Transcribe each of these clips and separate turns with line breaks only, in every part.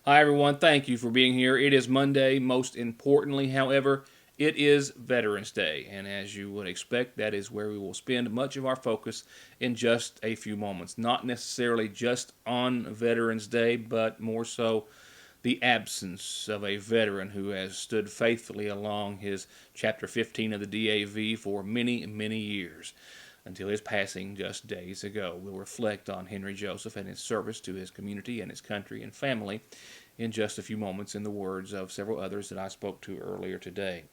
Hi, everyone. Thank you for being here. It is Monday. Most importantly, however, it is Veterans Day. And as you would expect, that is where we will spend much of our focus in just a few moments. Not necessarily just on Veterans Day, but more so the absence of a veteran who has stood faithfully along his Chapter 15 of the DAV for many, many years until his passing just days ago. We'll reflect on Henry Joseph and his service to his community and his country and family in just a few moments, in the words of several others that I spoke to earlier today.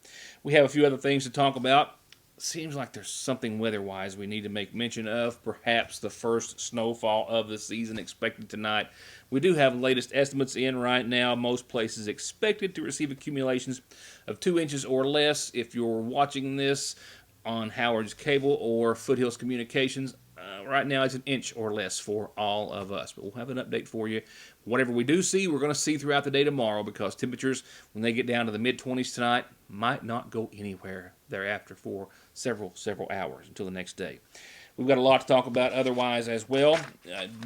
We have a few other things to talk about. Seems like there's something weather-wise we need to make mention of. Perhaps the first snowfall of the season expected tonight. We do have latest estimates in right now. Most places expected to receive accumulations of 2 inches or less. If you're watching this on Howard's Cable or Foothills Communications, right now it's 1 inch or less for all of us. But we'll have an update for you. Whatever we do see, we're going to see throughout the day tomorrow, because temperatures, when they get down to the mid-20s tonight, might not go anywhere thereafter for several hours until the next day. We've got a lot to talk about otherwise as well.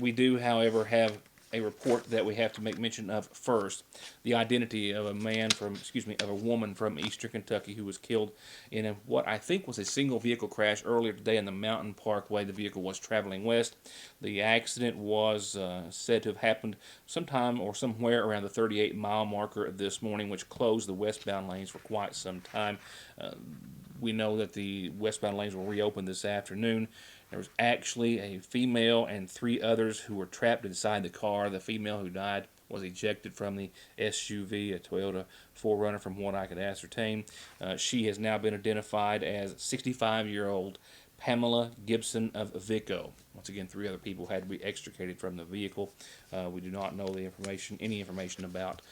We do, however, have a report that we have to make mention of first. The identity of a woman from Eastern Kentucky who was killed in what I think was a single vehicle crash earlier today in the Mountain Parkway. The vehicle was traveling west. The accident was said to have happened sometime or somewhere around the 38-mile marker this morning, which closed the westbound lanes for quite some time. We know that the westbound lanes will reopen this afternoon. There was actually a female and 3 others who were trapped inside the car. The female who died was ejected from the SUV, a Toyota 4Runner, from what I could ascertain. She has now been identified as 65-year-old Pamela Gibson of Vico. Once again, 3 other people had to be extricated from the vehicle. We do not know any information about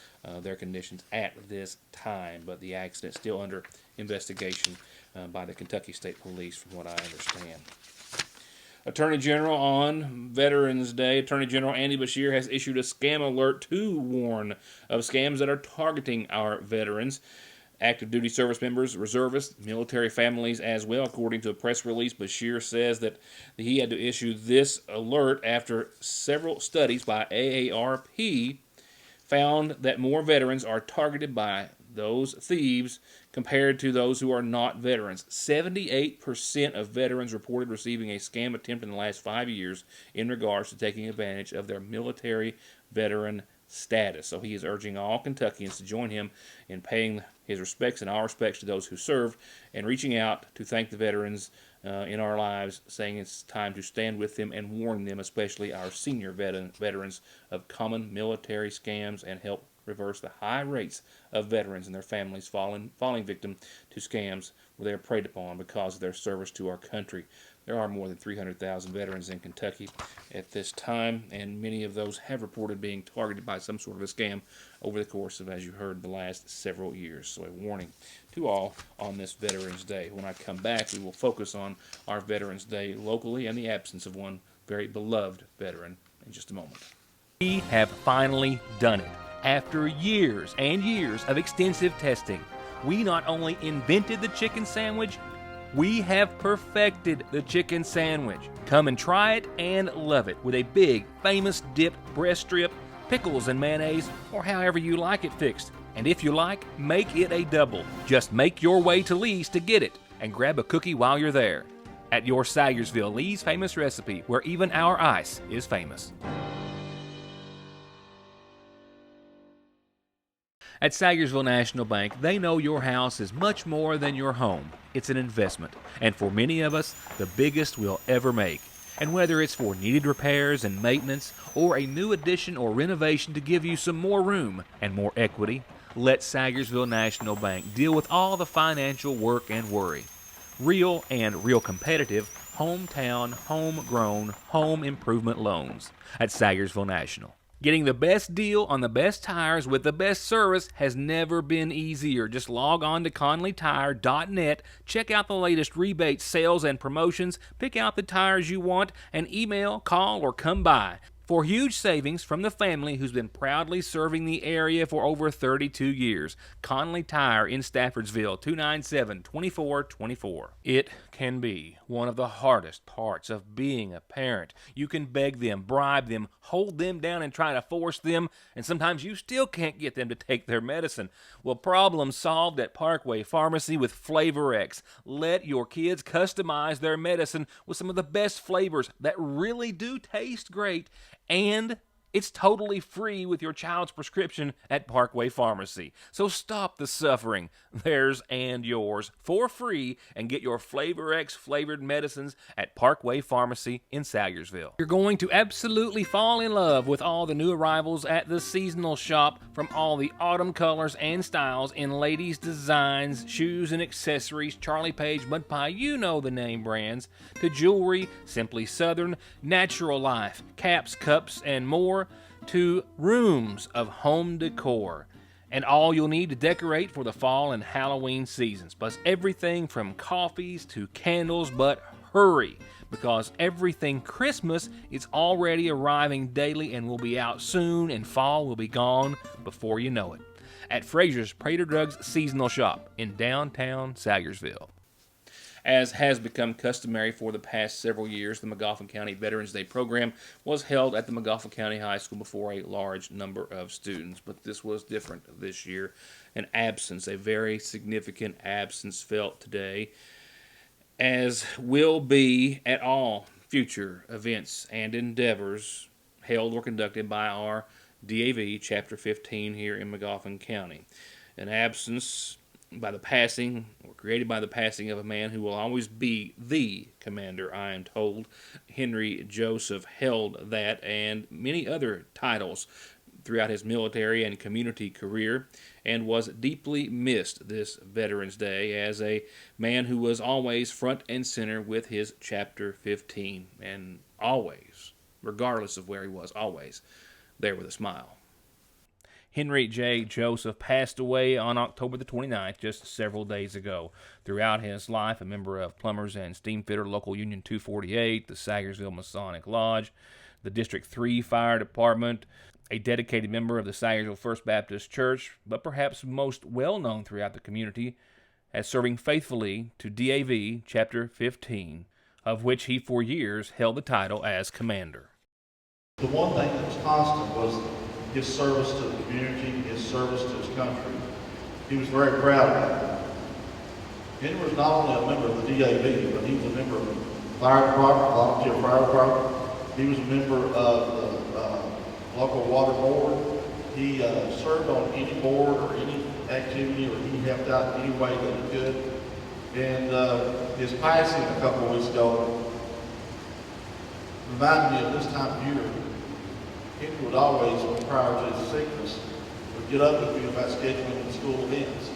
their conditions at this time, but the accident is still under investigation by the Kentucky State Police, from what I understand. Attorney General on Veterans Day, Attorney General Andy Beshear has issued a scam alert to warn of scams that are targeting our veterans, active duty service members, reservists, military families as well. According to a press release, Beshear says that he had to issue this alert after several studies by AARP found that more veterans are targeted by those thieves compared to those who are not veterans. 78% of veterans reported receiving a scam attempt in the last 5 years in regards to taking advantage of their military veteran status. So he is urging all Kentuckians to join him in paying his respects and our respects to those who served, and reaching out to thank the veterans in our lives, saying it's time to stand with them and warn them, especially our senior veterans, of common military scams, and help reverse the high rates of veterans and their families falling victim to scams where they are preyed upon because of their service to our country. There are more than 300,000 veterans in Kentucky at this time, and many of those have reported being targeted by some sort of a scam over the course of, as you heard, the last several years. So a warning to all on this Veterans Day. When I come back, we will focus on our Veterans Day locally and the absence of one very beloved veteran in just a moment. We have finally done it. After years and years of extensive testing, we not only invented the chicken sandwich, we have perfected the chicken sandwich. Come and try it and love it with a big, famous dipped breast strip, pickles and mayonnaise, or however you like it fixed. And if you like, make it a double. Just make your way to Lee's to get it, and grab a cookie while you're there. At your Sayersville Lee's famous recipe, where even our ice is famous. At Sayersville National Bank, they know your house is much more than your home. It's an investment, and for many of us, the biggest we'll ever make. And whether it's for needed repairs and maintenance, or a new addition or renovation to give you some more room and more equity, let Sayersville National Bank deal with all the financial work and worry. Real and real competitive, hometown, homegrown, home improvement loans at Sayersville National. Getting the best deal on the best tires with the best service has never been easier. Just log on to conleytire.net, check out the latest rebates, sales, and promotions, pick out the tires you want, and email, call, or come by for huge savings from the family who's been proudly serving the area for over 32 years. Conley Tire in Staffordsville, 297-2424. It can be one of the hardest parts of being a parent. You can beg them, bribe them, hold them down and try to force them, and sometimes you still can't get them to take their medicine. Well, problem solved at Parkway Pharmacy with Flavor X. Let your kids customize their medicine with some of the best flavors that really do taste great, and it's totally free with your child's prescription at Parkway Pharmacy. So stop the suffering, theirs and yours, for free, and get your Flavor X flavored medicines at Parkway Pharmacy in Salyersville. You're going to absolutely fall in love with all the new arrivals at the seasonal shop, from all the autumn colors and styles in ladies' designs, shoes and accessories, Charlie Page, Mud Pie, you know the name brands, to jewelry, Simply Southern, Natural Life, caps, cups, and more, to rooms of home decor, and all you'll need to decorate for the fall and Halloween seasons, plus everything from coffees to candles. But hurry, because everything Christmas is already arriving daily and will be out soon, and fall will be gone before you know it. At Frazier's Prater Drugs Seasonal Shop in downtown Salyersville. As has become customary for the past several years, the Magoffin County Veterans Day program was held at the Magoffin County High School before a large number of students. But this was different this year. An absence, a very significant absence felt today, as will be at all future events and endeavors held or conducted by our DAV Chapter 15 here in Magoffin County. An absence by the passing, or created by the passing, of a man who will always be the commander, I am told. Henry Joseph held that and many other titles throughout his military and community career, and was deeply missed this Veterans Day as a man who was always front and center with his Chapter 15, and always, regardless of where he was, always there with a smile. Henry J. Joseph passed away on October the 29th, just several days ago. Throughout his life, a member of Plumbers and Steamfitter Local Union 248, the Salyersville Masonic Lodge, the District 3 Fire Department, a dedicated member of the Salyersville First Baptist Church, but perhaps most well-known throughout the community as serving faithfully to DAV Chapter 15, of which he for years held the title as commander.
The one thing that was constant was his service to the community, his service to his country. He was very proud of that. Henry was not only a member of the DAV, but he was a member of the fire department, volunteer fire department. He was a member of the local water board. He served on any board or any activity, or he helped out in any way that he could. And his passing a couple of weeks ago reminded me of this time of year. Henry would always, prior to his sickness, would get up with me about scheduling the school events.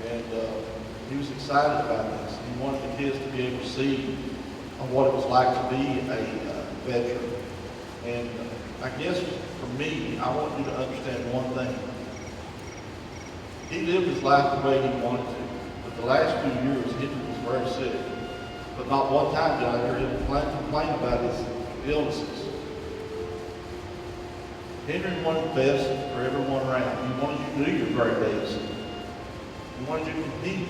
And he was excited about this. He wanted the kids to be able to see what it was like to be a veteran. And I guess for me, I want you to understand one thing. He lived his life the way he wanted to. But the last few years, Henry was very sick. But not one time did I hear him complain about his illnesses. Henry wanted the best for everyone around. He wanted you to do your very best. He wanted you to compete.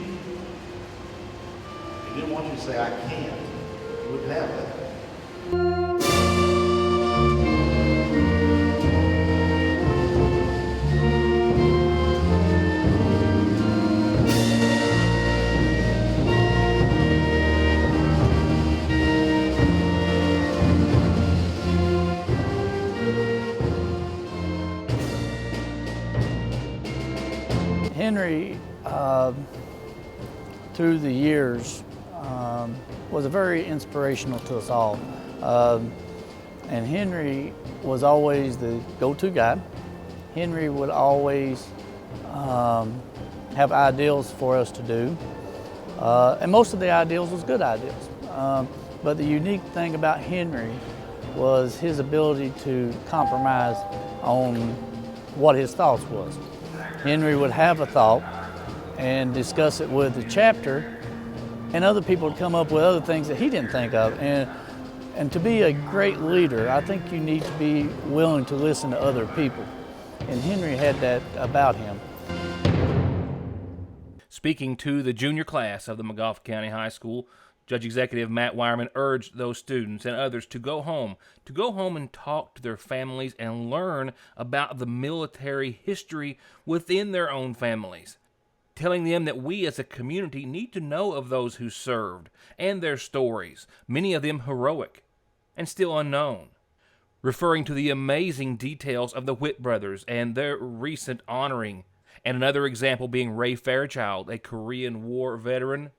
He didn't want you to say, I can't. He wouldn't have that.
Henry, through the years, was very inspirational to us all. And Henry was always the go-to guy. Henry would always have ideals for us to do. And most of the ideals was good ideals. But the unique thing about Henry was his ability to compromise on what his thoughts was. Henry would have a thought and discuss it with the chapter, and other people would come up with other things that he didn't think of. And to be a great leader, I think you need to be willing to listen to other people. And Henry had that about him.
Speaking to the junior class of the Magoffin County High School, Judge Executive Matt Wireman urged those students and others to go home and talk to their families and learn about the military history within their own families, telling them that we as a community need to know of those who served and their stories, many of them heroic and still unknown, referring to the amazing details of the Whit brothers and their recent honoring, and another example being Ray Fairchild, a Korean War veteran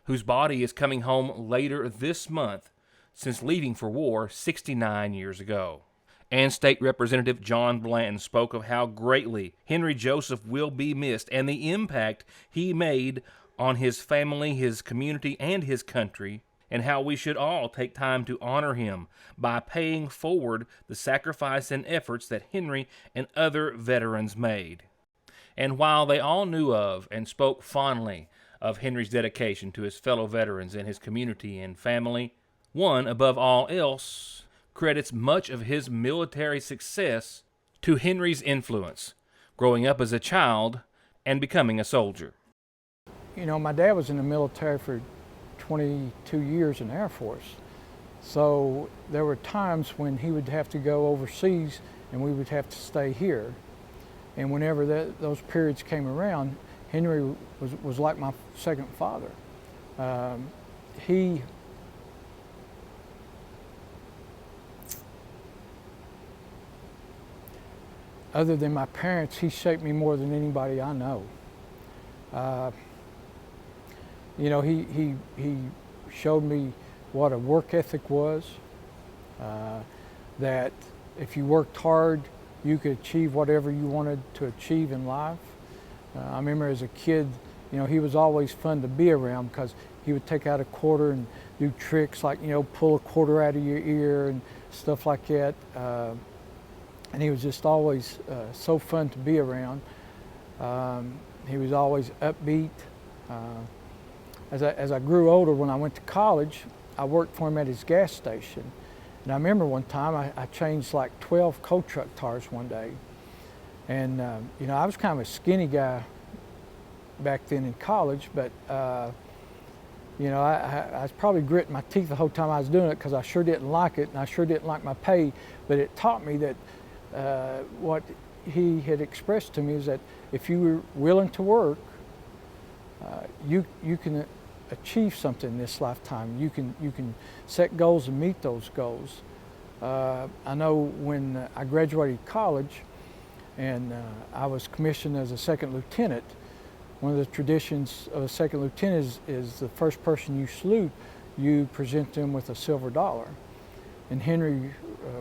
whose body is coming home later this month since leaving for war 69 years ago. And State Representative John Blanton spoke of how greatly Henry Joseph will be missed and the impact he made on his family, his community, and his country, and how we should all take time to honor him by paying forward the sacrifice and efforts that Henry and other veterans made. And while they all knew of and spoke fondly of Henry's dedication to his fellow veterans and his community and family, one, above all else, credits much of his military success to Henry's influence, growing up as a child and becoming a soldier.
You know, my dad was in the military for 22 years in the Air Force. So there were times when he would have to go overseas and we would have to stay here. And whenever those periods came around, Henry was like my second father. Other than my parents, he shaped me more than anybody I know. You know, he showed me what a work ethic was, that if you worked hard, you could achieve whatever you wanted to achieve in life. I remember as a kid, you know, he was always fun to be around because he would take out a quarter and do tricks like, you know, pull a quarter out of your ear and stuff like that. And he was just always so fun to be around. He was always upbeat. As I grew older, when I went to college, I worked for him at his gas station. And I remember one time I changed like 12 coal truck tires one day. And you know, I was kind of a skinny guy back then in college, but you know, I was probably gritting my teeth the whole time I was doing it because I sure didn't like it and I sure didn't like my pay. But it taught me that what he had expressed to me is that if you were willing to work, you can achieve something in this lifetime. You can set goals and meet those goals. I know when I graduated college and I was commissioned as a second lieutenant, one of the traditions of a second lieutenant is the first person you salute, you present them with a silver dollar. And Henry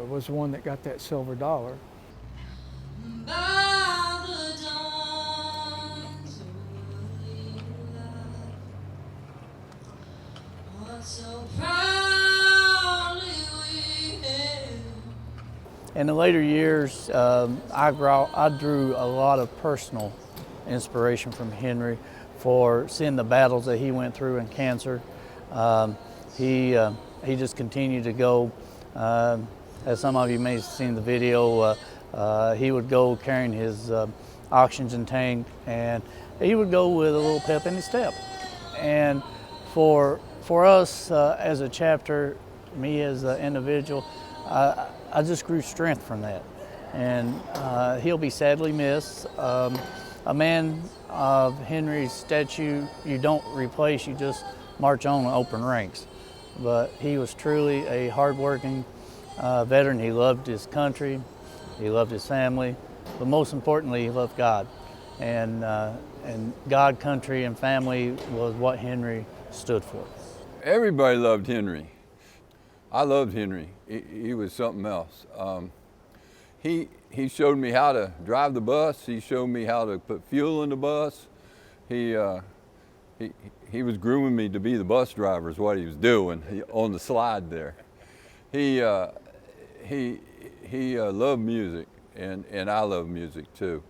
was the one that got that silver dollar.
In the later years, I drew a lot of personal inspiration from Henry for seeing the battles that he went through in cancer. He just continued to go. As some of you may have seen the video, he would go carrying his oxygen tank, and he would go with a little pep in his step. And for us as a chapter, me as an individual, I just grew strength from that. And he'll be sadly missed. A man of Henry's stature, you don't replace, you just march on and open ranks. But he was truly a hardworking veteran. He loved his country, he loved his family, but most importantly, he loved God. And God, country, and family was what Henry stood for.
Everybody loved Henry. I loved Henry. He was something else. He showed me how to drive the bus. He showed me how to put fuel in the bus. He was grooming me to be the bus driver is what he was doing on the slide there. He loved music, and I love music too.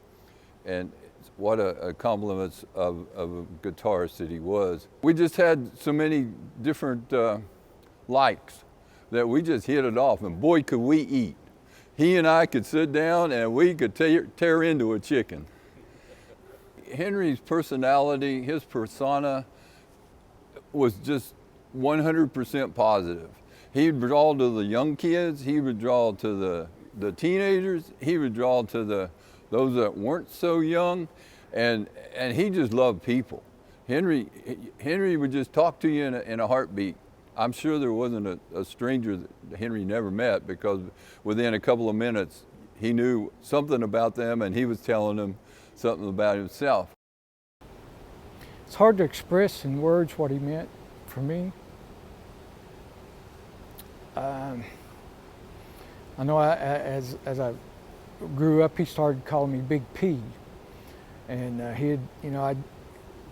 And what a compliment of a guitarist that he was. We just had so many different likes that we just hit it off, and boy, could we eat. He and I could sit down and we could tear into a chicken. Henry's personality, his persona was just 100% positive. He'd draw to the young kids, he would draw to the teenagers, he would draw to those that weren't so young, and he just loved people. Henry would just talk to you in a heartbeat. I'm sure there wasn't a stranger that Henry never met, because within a couple of minutes he knew something about them and he was telling them something about himself.
It's hard to express in words what he meant for me. I know as I grew up, he started calling me Big P, and I'd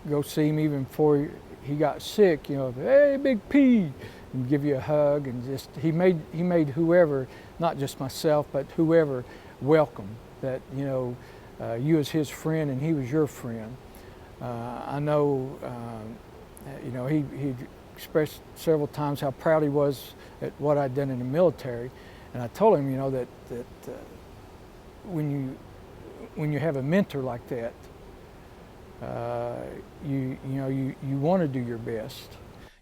go see him even before he got sick. Hey, Big P, and give you a hug, and just he made whoever, not just myself, but whoever, welcome. That you as his friend and he was your friend. I know, he expressed several times how proud he was at what I'd done in the military, and I told him, that when you have a mentor like that, you want to do your best.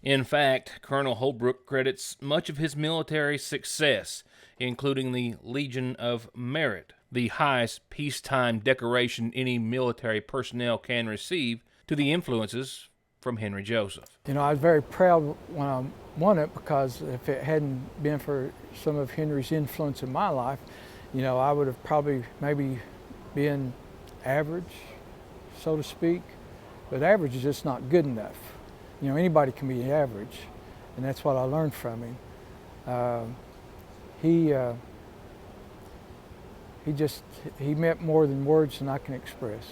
In fact, Colonel Holbrook credits much of his military success, including the Legion of Merit, the highest peacetime decoration any military personnel can receive, to the influences from Henry Joseph.
I was very proud when I won it, because if it hadn't been for some of Henry's influence in my life, I would have probably maybe been average, so to speak. But average is just not good enough. Anybody can be average, and that's what I learned from him. He meant more than words than I can express.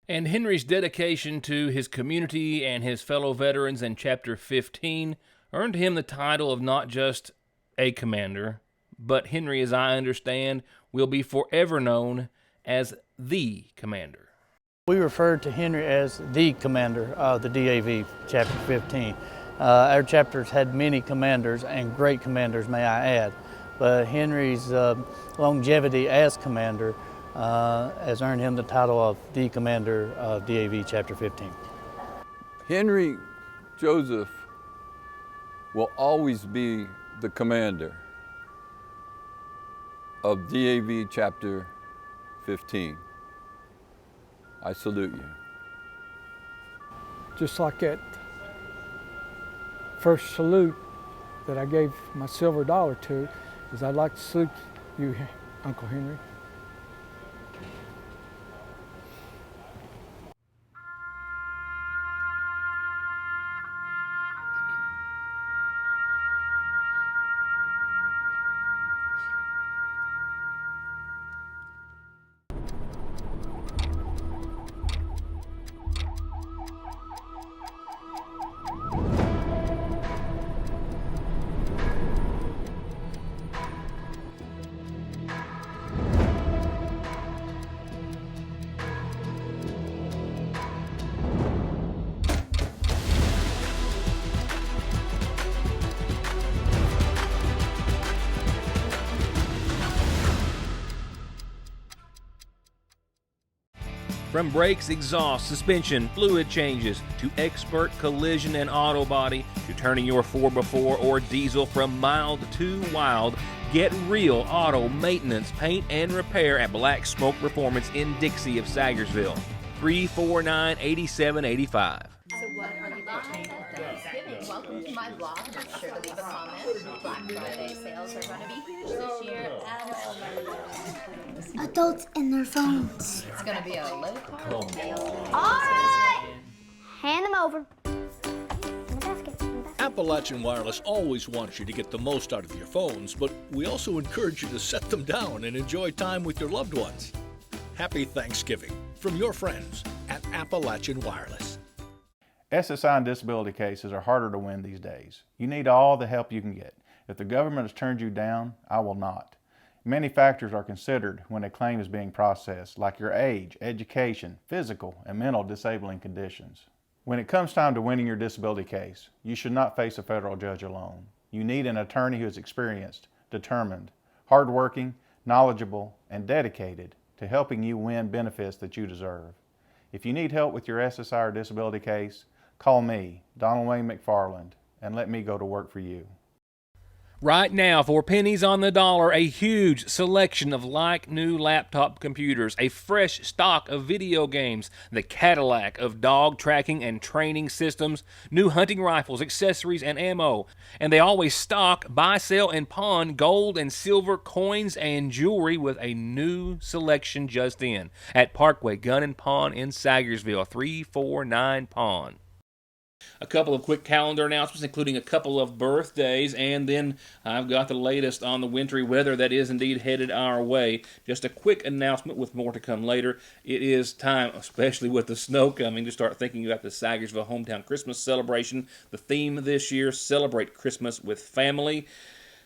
And Henry's dedication to his community and his fellow veterans in Chapter 15 earned him the title of not just a commander, but Henry, as I understand, will be forever known as the commander.
We referred to Henry as the commander of the DAV, Chapter 15. Our chapters had many commanders, and great commanders, may I add. But Henry's longevity as commander has earned him the title of the commander of DAV Chapter 15.
Henry Joseph will always be the commander of DAV Chapter 15. I salute you.
Just like that first salute that I gave my silver dollar to, is I'd like to salute you, Uncle Henry.
From brakes, exhaust, suspension, fluid changes, to expert collision and auto body, to turning your 4x4 or diesel from mild to wild, get real auto maintenance, paint, and repair at Black Smoke Performance in Dixie of Sagersville. 349-8785.
So what are you planning for Thanksgiving? Welcome to my vlog. Make sure to leave a comment. Black Friday sales are going to be huge this year.
Adults and their phones.
It's going to be a low-carb meal.
All right. Hand them over.
Appalachian Wireless always wants you to get the most out of your phones, but we also encourage you to set them down and enjoy time with your loved ones. Happy Thanksgiving from your friends at Appalachian Wireless.
SSI and disability cases are harder to win these days. You need all the help you can get. If the government has turned you down, I will not. Many factors are considered when a claim is being processed, like your age, education, physical, and mental disabling conditions. When it comes time to winning your disability case, you should not face a federal judge alone. You need an attorney who is experienced, determined, hardworking, knowledgeable, and dedicated to helping you win benefits that you deserve. If you need help with your SSI or disability case, call me, Donald Wayne McFarland, and let me go to work for you.
Right now, for pennies on the dollar, a huge selection of like-new laptop computers, a fresh stock of video games, the Cadillac of dog tracking and training systems, new hunting rifles, accessories, and ammo. And they always stock, buy, sell, and pawn gold and silver coins and jewelry with a new selection just in at Parkway Gun and Pawn in Sagersville, 349 Pawn. A couple of quick calendar announcements, including a couple of birthdays, and then I've got the latest on the wintry weather that is indeed headed our way. Just a quick announcement with more to come later. It is time, especially with the snow coming, to start thinking about the Sagersville Hometown Christmas celebration. The theme this year, Celebrate Christmas with Family.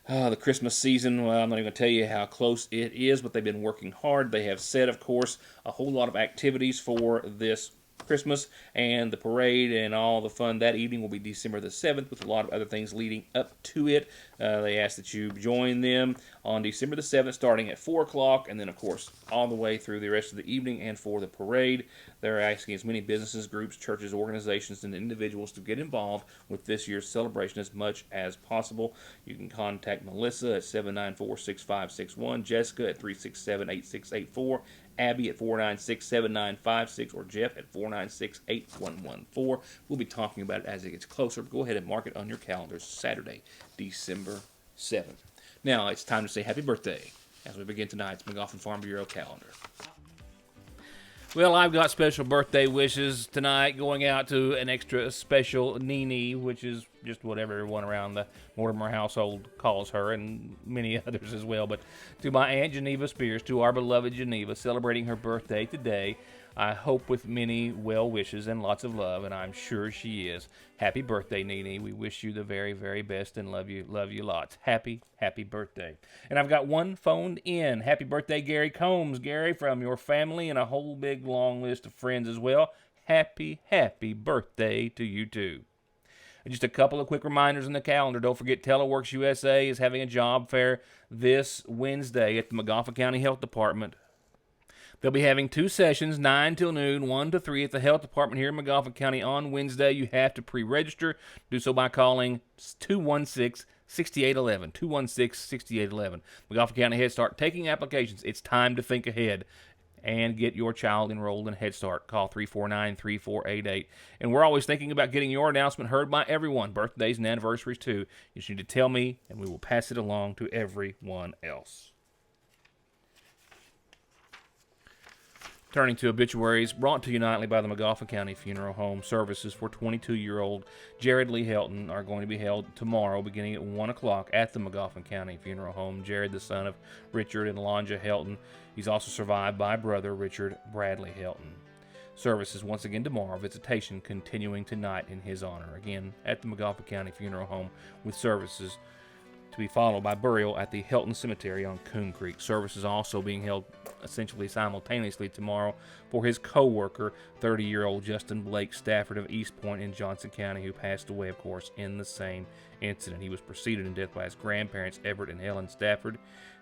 The Christmas season, well, I'm not even going to tell you how close it is, but they've been working hard. They have set, of course, a whole lot of activities for this Christmas, and the parade and all the fun that evening will be December the 7th with a lot of other things leading up to it. They ask that you join them on December the 7th starting at 4 o'clock, and then, of course, all the way through the rest of the evening and for the parade. They're asking as many businesses, groups, churches, organizations, and individuals to get involved with this year's celebration as much as possible. You can contact Melissa at 794-6561, Jessica at 367-8684, Abby at 496-7956, or Jeff at 496-8114. We'll be talking about it as it gets closer. Go ahead and mark it on your calendars, Saturday, December 7th. Now it's time to say happy birthday as we begin tonight's McGoffin Farm Bureau calendar. Well, I've got special birthday wishes tonight going out to an extra special Nene, which is just what everyone around the Mortimer household calls her, and many others as well. But to my Aunt Geneva Spears, to our beloved Geneva, celebrating her birthday today, I hope with many well wishes and lots of love, and I'm sure she is. Happy birthday, Nene. We wish you the very, very best and love you lots. Happy birthday. And I've got one phoned in. Happy birthday, Gary Combs. Gary, from your family and a whole big long list of friends as well. Happy birthday to you too. Just a couple of quick reminders in the calendar. Don't forget Teleworks USA is having a job fair this Wednesday at the McGoffin County Health Department. They'll be having 2 sessions, 9 till noon, 1 to 3 at the health department here in McGoffin County on Wednesday. You have to pre-register. Do so by calling 216-6811, 216-6811. McGoffin County Head Start taking applications. It's time to think ahead and get your child enrolled in Head Start. Call 349-3488. And we're always thinking about getting your announcement heard by everyone, birthdays and anniversaries too. You just need to tell me, and we will pass it along to everyone else. Turning to obituaries, brought to you nightly by the McGoffin County Funeral Home. Services for 22-year-old Jared Lee Helton are going to be held tomorrow beginning at 1 o'clock at the McGoffin County Funeral Home. Jared, the son of Richard and Alonja Helton. He's also survived by brother Richard Bradley Helton. Services once again tomorrow. Visitation continuing tonight in his honor. Again, at the McGoffin County Funeral Home with services to be followed by burial at the Helton Cemetery on Coon Creek. Services also being held essentially simultaneously tomorrow for his co-worker, 30-year-old Justin Blake Stafford of East Point in Johnson County, who passed away, of course, in the same incident. He was preceded in death by his grandparents, Everett and Helen Stafford,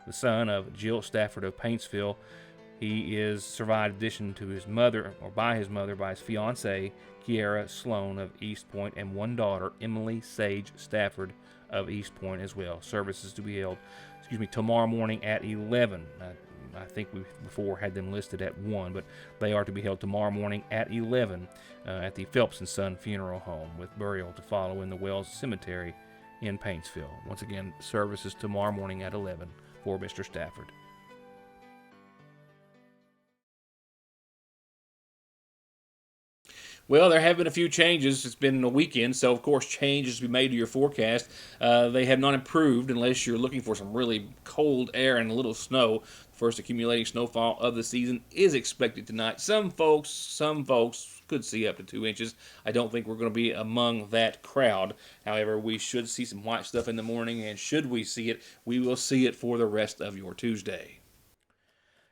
the son of Jill Stafford of Paintsville. He is survived in addition to his mother, or by his mother, by his fiancée, Kiara Sloan of East Point, and one daughter, Emily Sage Stafford of East Point as well. Services to be held, tomorrow morning at 11. I think we before had them listed at 1, but they are to be held tomorrow morning at 11 at the Phelps & Son Funeral Home, with burial to follow in the Wells Cemetery in Paintsville. Once again, services tomorrow morning at 11 for Mr. Stafford. Well, there have been a few changes. It's been a weekend, so of course changes to be made to your forecast. They have not improved unless you're looking for some really cold air and a little snow. First accumulating snowfall of the season is expected tonight. Some folks could see up to 2 inches. I don't think we're going to be among that crowd. However, we should see some white stuff in the morning, and should we see it, we will see it for the rest of your Tuesday.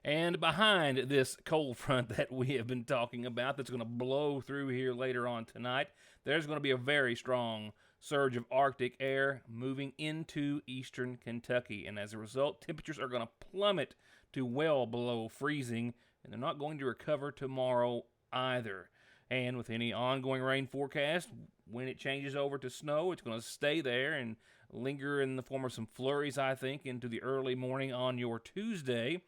And behind this cold front that we have been talking about that's going to blow through here later on tonight, there's going to be a very strong surge of Arctic air moving into eastern Kentucky. And as a result, temperatures are going to plummet to well below freezing, and they're not going to recover tomorrow either. And with any ongoing rain forecast, when it changes over to snow, it's going to stay there and linger in the form of some flurries, I think, into the early morning on your Tuesday.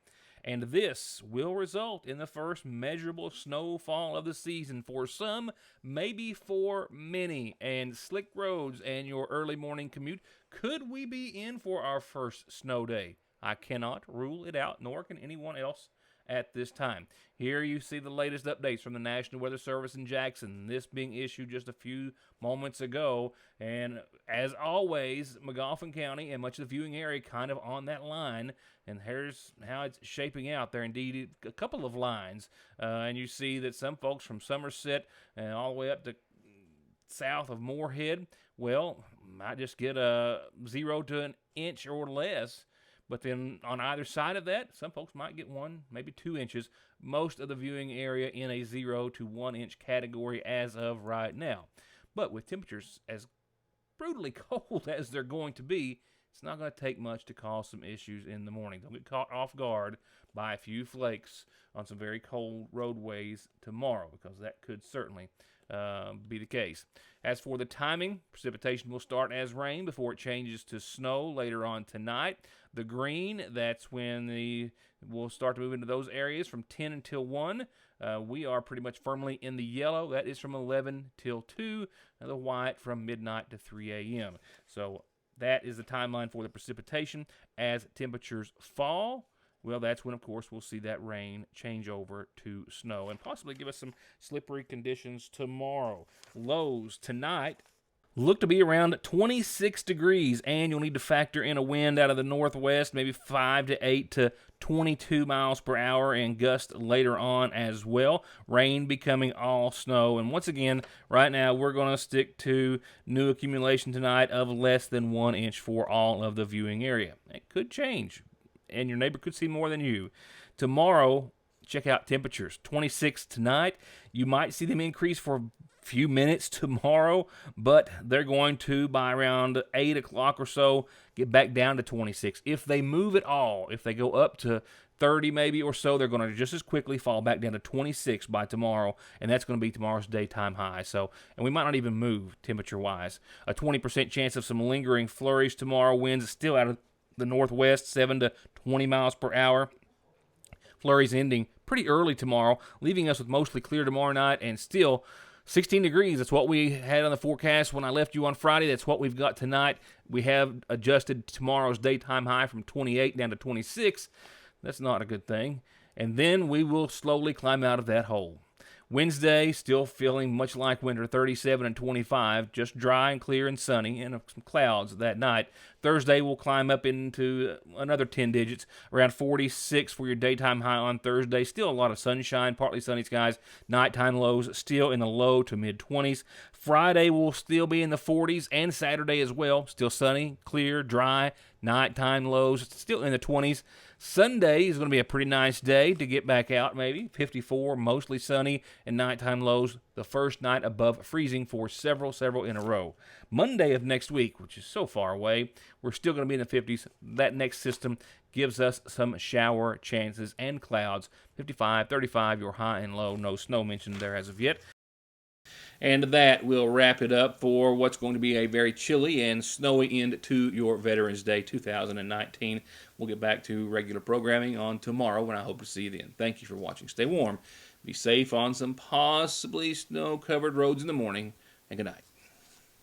And this will result in the first measurable snowfall of the season for some, maybe for many. And slick roads and your early morning commute, could we be in for our first snow day? I cannot rule it out, nor can anyone else at this time. Here you see the latest updates from the National Weather Service in Jackson, this being issued just a few moments ago. And as always, McGoffin County and much of the viewing area kind of on that line. And here's how it's shaping out. There are indeed a couple of lines. And you see that some folks from Somerset and all the way up to south of Moorhead, well, might just get a 0 to an inch or less. But then on either side of that, some folks might get 1, maybe 2 inches. Most of the viewing area in a 0 to 1 inch category as of right now. But with temperatures as brutally cold as they're going to be, it's not going to take much to cause some issues in the morning. Don't get caught off guard by a few flakes on some very cold roadways tomorrow, because that could certainly be the case. As for the timing, precipitation will start as rain before it changes to snow later on tonight. The green, that's when we'll start to move into those areas from 10 until 1. We are pretty much firmly in the yellow. That is from 11 till 2. And the white from midnight to 3 a.m. So that is the timeline for the precipitation. As temperatures fall, well, that's when, of course, we'll see that rain change over to snow and possibly give us some slippery conditions tomorrow. Lows tonight look to be around 26 degrees, and you'll need to factor in a wind out of the northwest, maybe 5 to 8 to 22 miles per hour, and gust later on as well. Rain becoming all snow. And once again, right now, we're going to stick to new accumulation tonight of less than 1 inch for all of the viewing area. It could change, and your neighbor could see more than you. Tomorrow, check out temperatures. 26 tonight. You might see them increase for a few minutes tomorrow, but they're going to, by around 8 o'clock or so, get back down to 26. If they move at all, if they go up to 30 maybe or so, they're going to just as quickly fall back down to 26 by tomorrow, and that's going to be tomorrow's daytime high. So, and we might not even move temperature-wise. A 20% chance of some lingering flurries tomorrow. Winds still out of the northwest, 7 to 20 miles per hour. Flurries ending pretty early tomorrow, leaving us with mostly clear tomorrow night, and still 16 degrees. That's what we had on the forecast when I left you on Friday. That's what we've got tonight. We have adjusted tomorrow's daytime high from 28 down to 26. That's not a good thing. And then we will slowly climb out of that hole. Wednesday, still feeling much like winter, 37 and 25, just dry and clear and sunny, and some clouds that night. Thursday, we'll climb up into another 10 digits, around 46 for your daytime high on Thursday. Still a lot of sunshine, partly sunny skies. Nighttime lows still in the low to mid-20s. Friday will still be in the 40s, and Saturday as well. Still sunny, clear, dry. Nighttime lows still in the 20s. Sunday is going to be a pretty nice day to get back out, maybe. 54, mostly sunny, and nighttime lows the first night above freezing for several in a row. Monday of next week, which is so far away, we're still going to be in the 50s. That next system gives us some shower chances and clouds. 55, 35, your high and low. No snow mentioned there as of yet. And that will wrap it up for what's going to be a very chilly and snowy end to your Veterans Day 2019. We'll get back to regular programming on tomorrow, when I hope to see you then. Thank you for watching. Stay warm. Be safe on some possibly snow-covered roads in the morning, and good night.